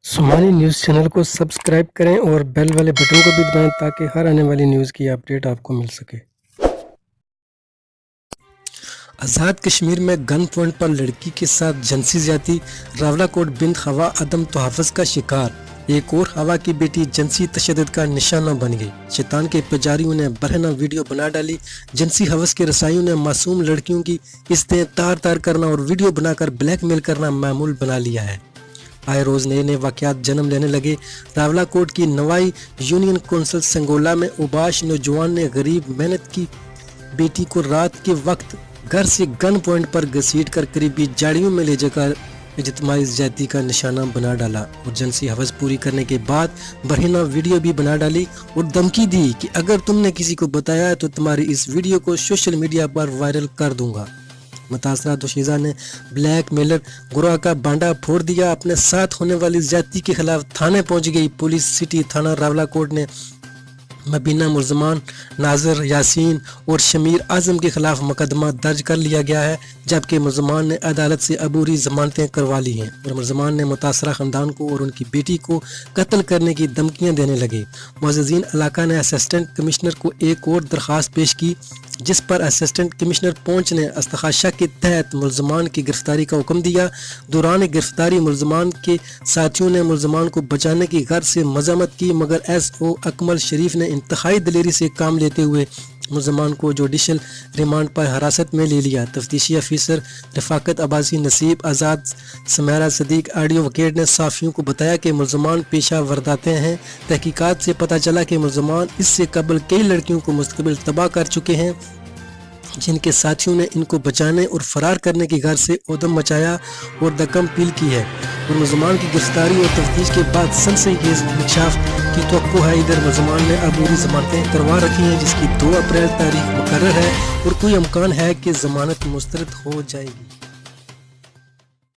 Somani news channel को subscribe करें और बेल वाले बटन को भी दबाएं ताकि हर आने वाली न्यूज़ की अपडेट आपको मिल सके। आज़ाद कश्मीर में गन पॉइंट पर लड़की के साथ जिनसी ज्यादती, रावलाकोट बिंद हवा अदम तहफ़्फ़ुज़ का शिकार। एक और हवा की बेटी जिनसी तशद्दुद का निशाना बन गई। शैतान के पुजारियों ने बरहना वीडियो बना डाली। जिनसी हवस के रसाइयों ने मासूम लड़कियों की किस्तें तार तार करना और वीडियो बनाकर ब्लैकमेल करना मामूल बना लिया है। आए रोज़ नए नए वाक़यात जन्म लेने लगे। रावलाकोट की नवाई यूनियन कौंसिल संगोला में उबाश नौजवान ने गरीब मेहनत की बेटी को रात के वक्त घर से गन पॉइंट पर घसीट कर करीबी झाड़ियों में ले जाकर इज्तिमाई ज्यादती का निशाना बना डाला और जिनसी हवस पूरी करने के बाद बरहना वीडियो भी बना डाली और धमकी दी कि अगर तुमने किसी को बताया तो तुम्हारी इस वीडियो को सोशल मीडिया पर वायरल कर दूंगा। मुतासरा दोशीज़ा ने ब्लैक मेलर गुरा का बांडा फोड़ दिया। अपने साथ होने वाली ज्यादती के खिलाफ थाने पहुंच गई पुलिस। सिटी थाना रावलाकोट ने मबीना मुलजमान नाजर यासीन और शमीर आजम के खिलाफ मुकदमा दर्ज कर लिया गया है, जबकि मुलजमान ने अदालत से अबूरी जमानतें करवा ली हैं और मुलजमान ने मुतासरा ख़ानदान को और उनकी बेटी को कत्ल करने की धमकियां देने लगे। मुअज़्ज़िज़ीन इलाका ने असिस्टेंट कमिश्नर को एक और दरख्वास्त पेश की, जिस पर असिस्टेंट कमिश्नर पहुंच ने इस्तखाशा के तहत मुलजमान की गिरफ्तारी का हुक्म दिया। दौरान गिरफ्तारी मुलजमान के साथियों ने मुलजमान को बचाने की गर्ज से मजम्मत की, मगर SO अकमल शरीफ ने इंतहाई दिलेरी से काम लेते हुए मुलजमान को जुडिशल रिमांड पर हिरासत में ले लिया। तफ्तीशी अफसर रफाकत अब्बासी, नसीब आज़ाद, समारा सदीक एडवोकेट ने साफियों को बताया कि मुलजमान पेशा वारदातें हैं। तहकीकात से पता चला कि मुलजमान इससे कबल कई लड़कियों को मुस्तकिल तबाह कर चुके हैं, जिनके साथियों ने इनको बचाने और फरार करने की गर्ज से उद्यम मचाया और दकम पील की है। और मुलजमान की गिरफ्तारी और तफ्तीश के बाद सनसनीखेज इंकशाफ की तवक्को है। इधर मुलजमान ने अबूरी जमानतें करवा रखी हैं, जिसकी 2 अप्रैल तारीख मुकर्रर है और कोई इम्कान है कि जमानत मुस्तरद हो जाएगी।